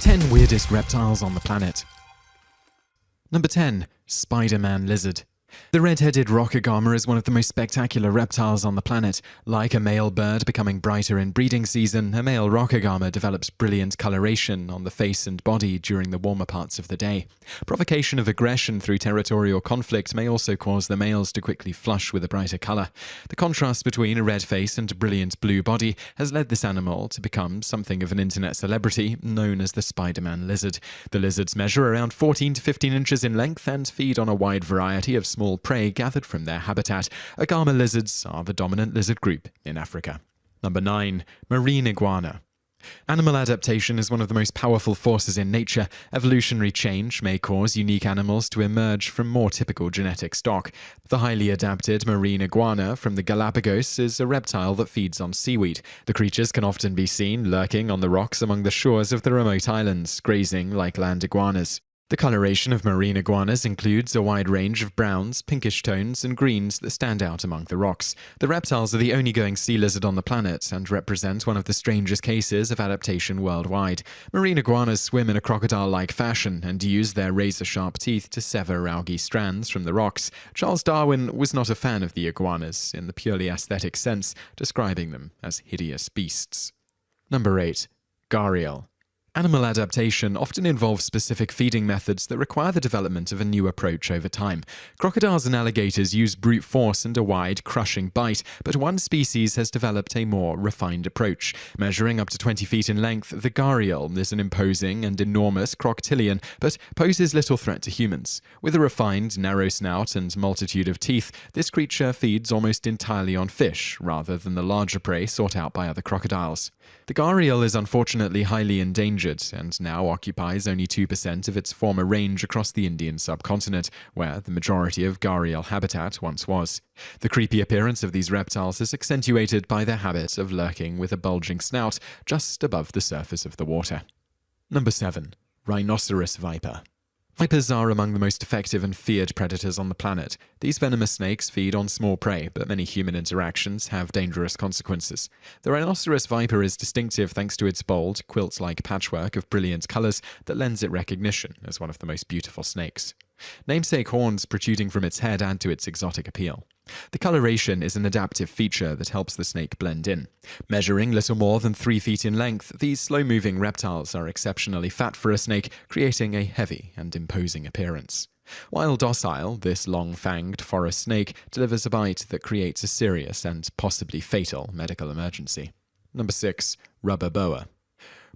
10 weirdest reptiles on the planet. Number 10. Spider-Man lizard. The red-headed rockagama is one of the most spectacular reptiles on the planet. Like a male bird becoming brighter in breeding season, a male rockagama develops brilliant coloration on the face and body during the warmer parts of the day. Provocation of aggression through territorial conflict may also cause the males to quickly flush with a brighter color. The contrast between a red face and a brilliant blue body has led this animal to become something of an internet celebrity known as the Spider-Man lizard. The lizards measure around 14 to 15 inches in length and feed on a wide variety of small prey gathered from their habitat. Agama lizards are the dominant lizard group in Africa. Number 9. Marine iguana. Animal adaptation is one of the most powerful forces in nature. Evolutionary change may cause unique animals to emerge from more typical genetic stock. The highly adapted marine iguana from the Galapagos is a reptile that feeds on seaweed. The creatures can often be seen lurking on the rocks among the shores of the remote islands, grazing like land iguanas. The coloration of marine iguanas includes a wide range of browns, pinkish tones, and greens that stand out among the rocks. The reptiles are the only going sea lizard on the planet and represent one of the strangest cases of adaptation worldwide. Marine iguanas swim in a crocodile-like fashion and use their razor-sharp teeth to sever algae strands from the rocks. Charles Darwin was not a fan of the iguanas in the purely aesthetic sense, describing them as hideous beasts. Number 8. Gharial. Animal adaptation often involves specific feeding methods that require the development of a new approach over time. Crocodiles and alligators use brute force and a wide, crushing bite, but one species has developed a more refined approach. Measuring up to 20 feet in length, the gharial is an imposing and enormous crocodilian, but poses little threat to humans. With a refined, narrow snout and multitude of teeth, this creature feeds almost entirely on fish, rather than the larger prey sought out by other crocodiles. The gharial is unfortunately highly endangered and now occupies only 2% of its former range across the Indian subcontinent, where the majority of gharial habitat once was. The creepy appearance of these reptiles is accentuated by their habit of lurking with a bulging snout just above the surface of the water. Number 7. Rhinoceros Viper. Vipers are among the most effective and feared predators on the planet. These venomous snakes feed on small prey, but many human interactions have dangerous consequences. The rhinoceros viper is distinctive thanks to its bold, quilt-like patchwork of brilliant colors that lends it recognition as one of the most beautiful snakes. Namesake horns protruding from its head add to its exotic appeal. The coloration is an adaptive feature that helps the snake blend in. Measuring little more than 3 feet in length, these slow-moving reptiles are exceptionally fat for a snake, creating a heavy and imposing appearance. While docile, this long-fanged forest snake delivers a bite that creates a serious and possibly fatal medical emergency. Number 6. Rubber boa.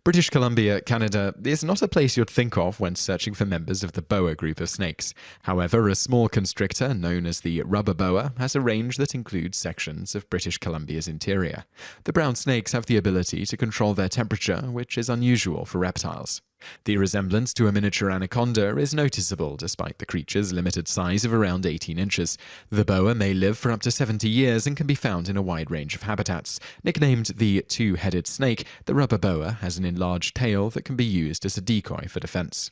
British Columbia, Canada, is not a place you'd think of when searching for members of the boa group of snakes. However, a small constrictor known as the rubber boa has a range that includes sections of British Columbia's interior. The brown snakes have the ability to control their temperature, which is unusual for reptiles. The resemblance to a miniature anaconda is noticeable despite the creature's limited size of around 18 inches. The boa may live for up to 70 years and can be found in a wide range of habitats. Nicknamed the two-headed snake, the rubber boa has an enlarged tail that can be used as a decoy for defense.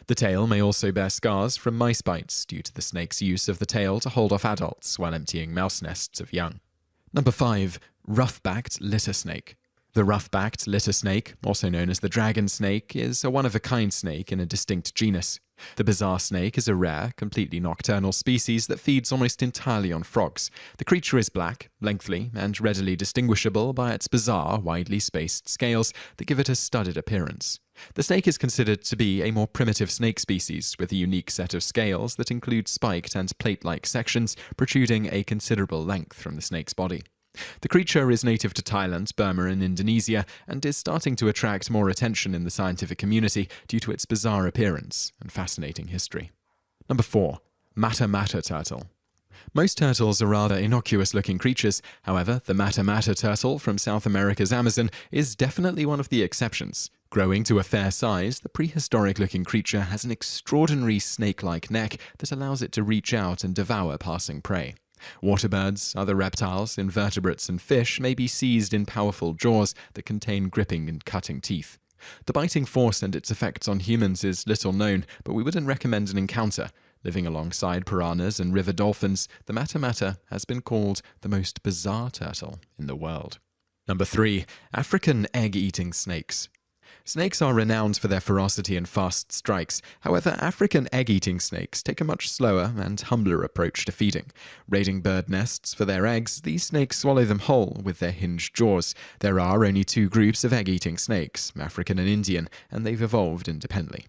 The tail may also bear scars from mice bites due to the snake's use of the tail to hold off adults while emptying mouse nests of young. Number 5. Rough-backed litter snake. The rough-backed litter snake, also known as the dragon snake, is a one-of-a-kind snake in a distinct genus. The bizarre snake is a rare, completely nocturnal species that feeds almost entirely on frogs. The creature is black, lengthy, and readily distinguishable by its bizarre, widely spaced scales that give it a studded appearance. The snake is considered to be a more primitive snake species, with a unique set of scales that include spiked and plate-like sections protruding a considerable length from the snake's body. The creature is native to Thailand, Burma, and Indonesia, and is starting to attract more attention in the scientific community due to its bizarre appearance and fascinating history. Number 4. Matamata turtle. Most turtles are rather innocuous-looking creatures. However, the Matamata turtle from South America's Amazon is definitely one of the exceptions. Growing to a fair size, the prehistoric-looking creature has an extraordinary snake-like neck that allows it to reach out and devour passing prey. Waterbirds, other reptiles, invertebrates, and fish may be seized in powerful jaws that contain gripping and cutting teeth. The biting force and its effects on humans is little known, but we wouldn't recommend an encounter. Living alongside piranhas and river dolphins, the Matamata has been called the most bizarre turtle in the world. Number 3. African egg-eating snakes. Snakes are renowned for their ferocity and fast strikes. However, African egg-eating snakes take a much slower and humbler approach to feeding. Raiding bird nests for their eggs, these snakes swallow them whole with their hinged jaws. There are only two groups of egg-eating snakes, African and Indian, and they've evolved independently.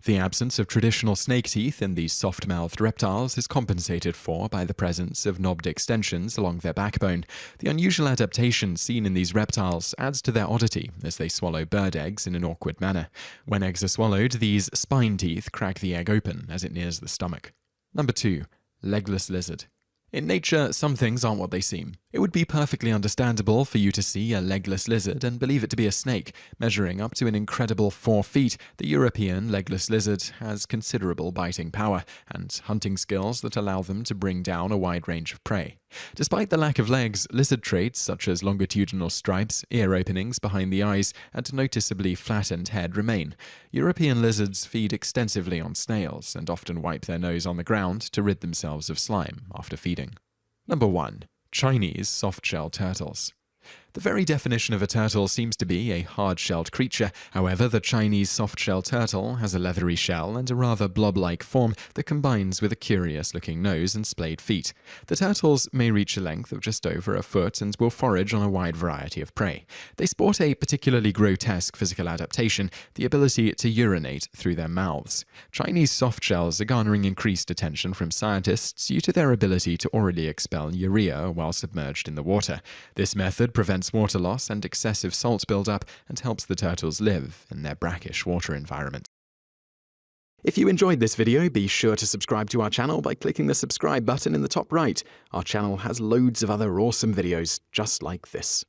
The absence of traditional snake teeth in these soft-mouthed reptiles is compensated for by the presence of knobbed extensions along their backbone. The unusual adaptation seen in these reptiles adds to their oddity as they swallow bird eggs in an awkward manner. When eggs are swallowed, these spine teeth crack the egg open as it nears the stomach. Number 2. Legless lizard. In nature, some things aren't what they seem. It would be perfectly understandable for you to see a legless lizard and believe it to be a snake. Measuring up to an incredible 4 feet, the European legless lizard has considerable biting power and hunting skills that allow them to bring down a wide range of prey. Despite the lack of legs, lizard traits such as longitudinal stripes, ear openings behind the eyes, and noticeably flattened head remain. European lizards feed extensively on snails and often wipe their nose on the ground to rid themselves of slime after feeding. Number 1. Chinese softshell turtles. The very definition of a turtle seems to be a hard-shelled creature. However, the Chinese softshell turtle has a leathery shell and a rather blob-like form that combines with a curious-looking nose and splayed feet. The turtles may reach a length of just over a foot and will forage on a wide variety of prey. They sport a particularly grotesque physical adaptation, the ability to urinate through their mouths. Chinese softshells are garnering increased attention from scientists due to their ability to orally expel urea while submerged in the water. This method prevents water loss and excessive salt buildup and helps the turtles live in their brackish water environment. If you enjoyed this video, be sure to subscribe to our channel by clicking the subscribe button in the top right. Our channel has loads of other awesome videos just like this.